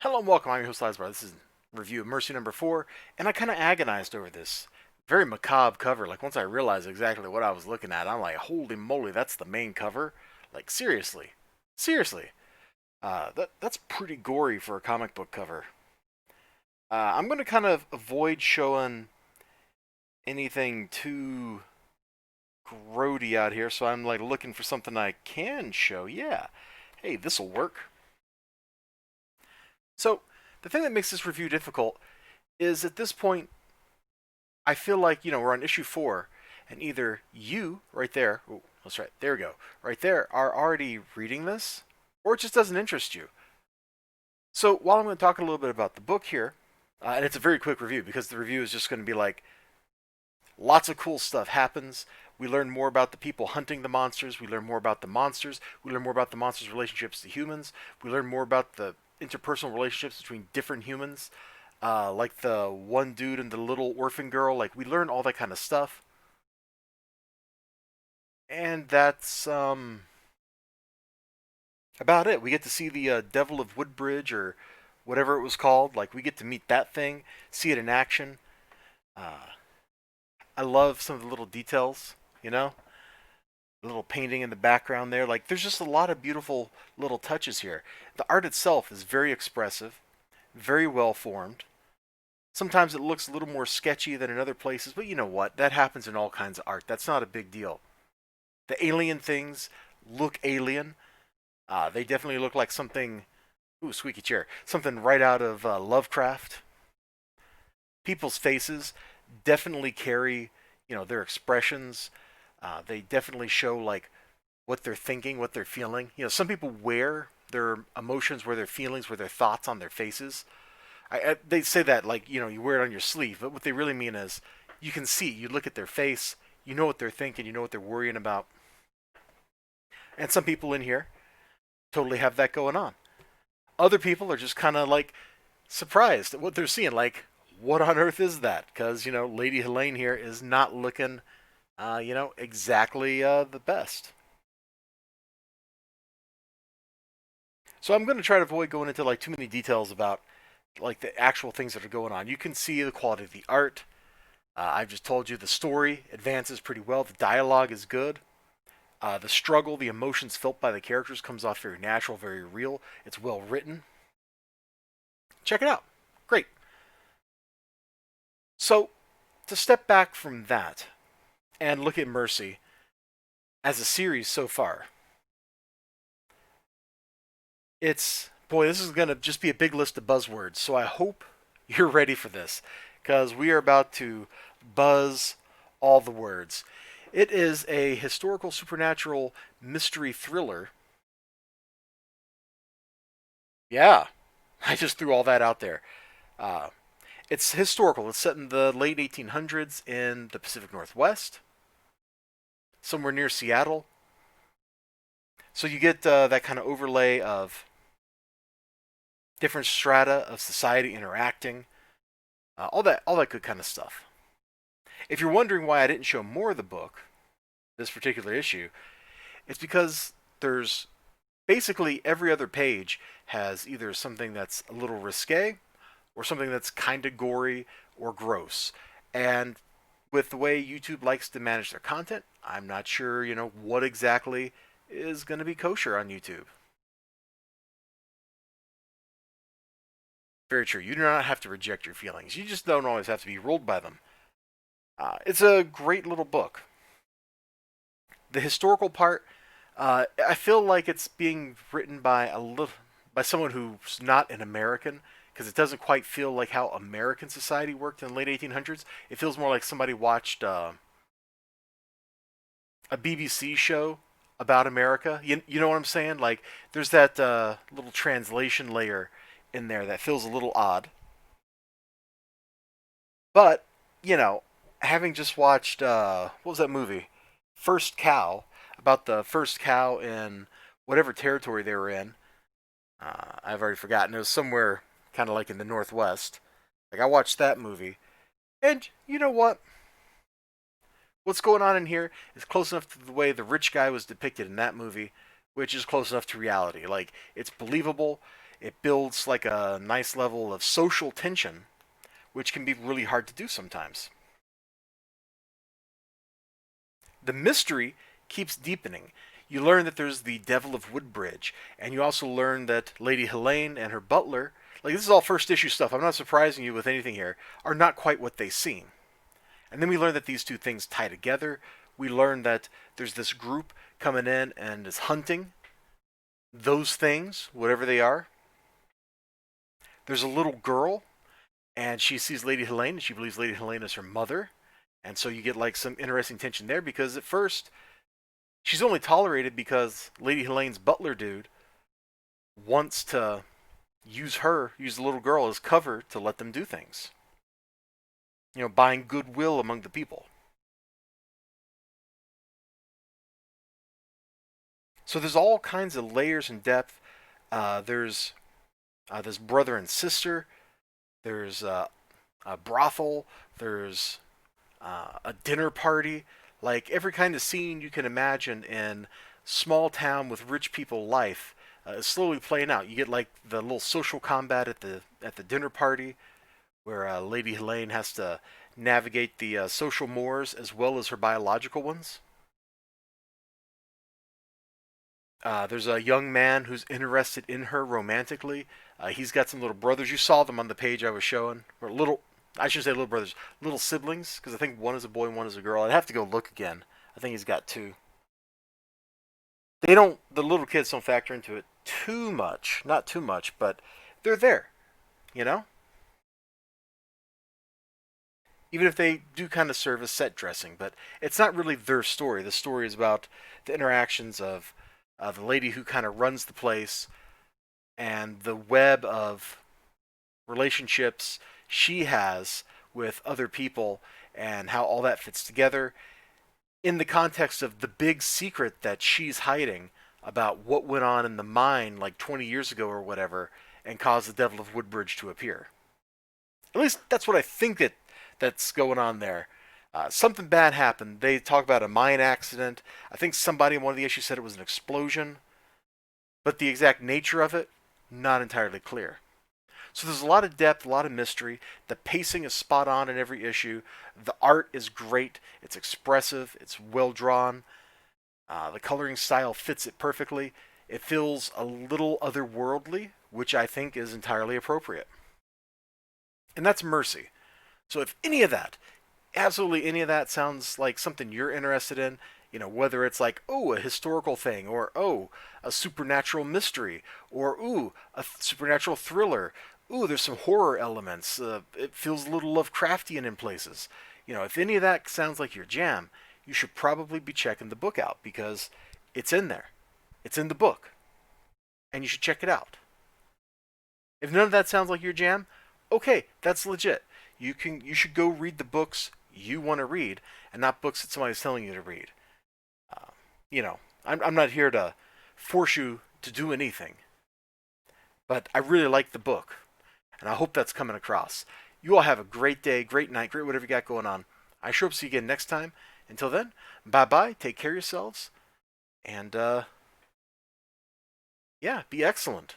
Hello and welcome. I'm your host, Elizibar. This is a review of Mercy number 4, and I kind of agonized over this very macabre cover. Like, once I realized exactly what I was looking at, I'm like, holy moly, that's the main cover? Like, seriously. Seriously. That's pretty gory for a comic book cover. I'm going to kind of avoid showing anything too grody out here, so I'm like looking for something I can show. Yeah. Hey, this'll work. So, the thing that makes this review difficult is at this point, I feel like, we're on issue 4, and either you, right there, oh, that's right, there we go, right there, are already reading this, or it just doesn't interest you. So while I'm going to talk a little bit about the book here, and it's a very quick review because the review is just going to be like, lots of cool stuff happens. We learn more about the people hunting the monsters. We learn more about the monsters. We learn more about the monsters' relationships to humans. We learn more about the interpersonal relationships between different humans. Like the one dude and the little orphan girl. Like, we learn all that kind of stuff. And that's about it. We get to see the Devil of Woodbridge or whatever it was called. Like, we get to meet that thing, see it in action. Uh, I love some of the little details, you know? The little painting in the background there. Like, there's just a lot of beautiful little touches here. The art itself is very expressive, very well formed. Sometimes it looks a little more sketchy than in other places, but you know what? That happens in all kinds of art. That's not a big deal. The alien things look alien. They definitely look like something. Ooh, squeaky chair. Something right out of Lovecraft. People's faces definitely carry, their expressions. They definitely show like what they're thinking, what they're feeling. Some people wear their emotions, wear their feelings, wear their thoughts on their faces. They say that like you wear it on your sleeve, but what they really mean is you can see. You look at their face, you know what they're thinking, you know what they're worrying about. And some people in here totally have that going on. Other people are just kind of like surprised at what they're seeing. Like, what on earth is that? Because, Lady Helene here is not looking, exactly the best. So I'm going to try to avoid going into like too many details about like the actual things that are going on. You can see the quality of the art. I've just told you the story advances pretty well. The dialogue is good. The struggle, the emotions felt by the characters comes off very natural, very real. It's well written. Check it out. Great. So, to step back from that and look at Mercy as a series so far, it's, boy, this is going to just be a big list of buzzwords. So I hope you're ready for this because we are about to buzz all the words. It is a historical supernatural mystery thriller. Yeah, I just threw all that out there. Uh, it's historical. It's set in the late 1800s in the Pacific Northwest, somewhere near Seattle. So you get that kind of overlay of different strata of society interacting, all that good kind of stuff. If you're wondering why I didn't show more of the book, this particular issue, it's because there's basically every other page has either something that's a little risque or something that's kind of gory or gross. And with the way YouTube likes to manage their content, I'm not sure, what exactly is going to be kosher on YouTube. Very true. You do not have to reject your feelings. You just don't always have to be ruled by them. It's a great little book. The historical part, I feel like it's being written by by someone who's not an American because it doesn't quite feel like how American society worked in the late 1800s. It feels more like somebody watched a BBC show about America. You know what I'm saying? Like, there's that little translation layer in there that feels a little odd. But, you know, having just watched, what was that movie? First Cow, about the first cow in whatever territory they were in. I've already forgotten. It was somewhere kind of like in the Northwest. Like, I watched that movie. And you know what? What's going on in here is close enough to the way the rich guy was depicted in that movie, which is close enough to reality. Like, it's believable. It builds like a nice level of social tension, which can be really hard to do sometimes. The mystery keeps deepening. You learn that there's the Devil of Woodbridge, and you also learn that Lady Helene and her butler, like this is all first issue stuff, I'm not surprising you with anything here, are not quite what they seem. And then we learn that these two things tie together. We learn that there's this group coming in and is hunting those things, whatever they are. There's a little girl, and she sees Lady Helene, and she believes Lady Helene is her mother. And so you get like some interesting tension there because at first she's only tolerated because Lady Helene's butler dude wants to use the little girl as cover to let them do things. You know, buying goodwill among the people. So there's all kinds of layers and depth. There's this brother and sister. There's a brothel. There's a dinner party. Like every kind of scene you can imagine in small town with rich people life is slowly playing out. You get like the little social combat at the dinner party where Lady Helene has to navigate the social mores as well as her biological ones. There's a young man who's interested in her romantically. He's got some little brothers. You saw them on the page I was showing. Or little, I should say little brothers, little siblings, because I think one is a boy and one is a girl. I'd have to go look again. I think he's got two. They don't, the little kids don't factor into it too much. Not too much, but they're there, you know? Even if they do kind of serve as set dressing, but it's not really their story. The story is about the interactions of the lady who kind of runs the place and the web of relationships she has with other people and how all that fits together in the context of the big secret that she's hiding about what went on in the mine like 20 years ago or whatever and caused the Devil of Woodbridge to appear. At least that's what I think that's going on there. Something bad happened. They talk about a mine accident. I think somebody in one of the issues said it was an explosion, but the exact nature of it, not entirely clear. So there's a lot of depth, a lot of mystery. The pacing is spot on in every issue. The art is great. It's expressive. It's well drawn. The coloring style fits it perfectly. It feels a little otherworldly, which I think is entirely appropriate. And that's Mercy. So if any of that, absolutely any of that sounds like something you're interested in, you know, whether it's like, oh, a historical thing, or oh, a supernatural mystery, or ooh, a supernatural thriller, ooh, there's some horror elements, it feels a little Lovecraftian in places. You know, if any of that sounds like your jam, you should probably be checking the book out because it's in there. It's in the book, and you should check it out. If none of that sounds like your jam, okay, that's legit. You should go read the books you want to read and not books that somebody's telling you to read. Uh, you know, I'm not here to force you to do anything, but I really like the book, and I hope that's coming across. You all have a great day, great night, great whatever you got going on. I sure hope to see you again next time. Until then, bye bye. Take care of yourselves, and yeah, be excellent.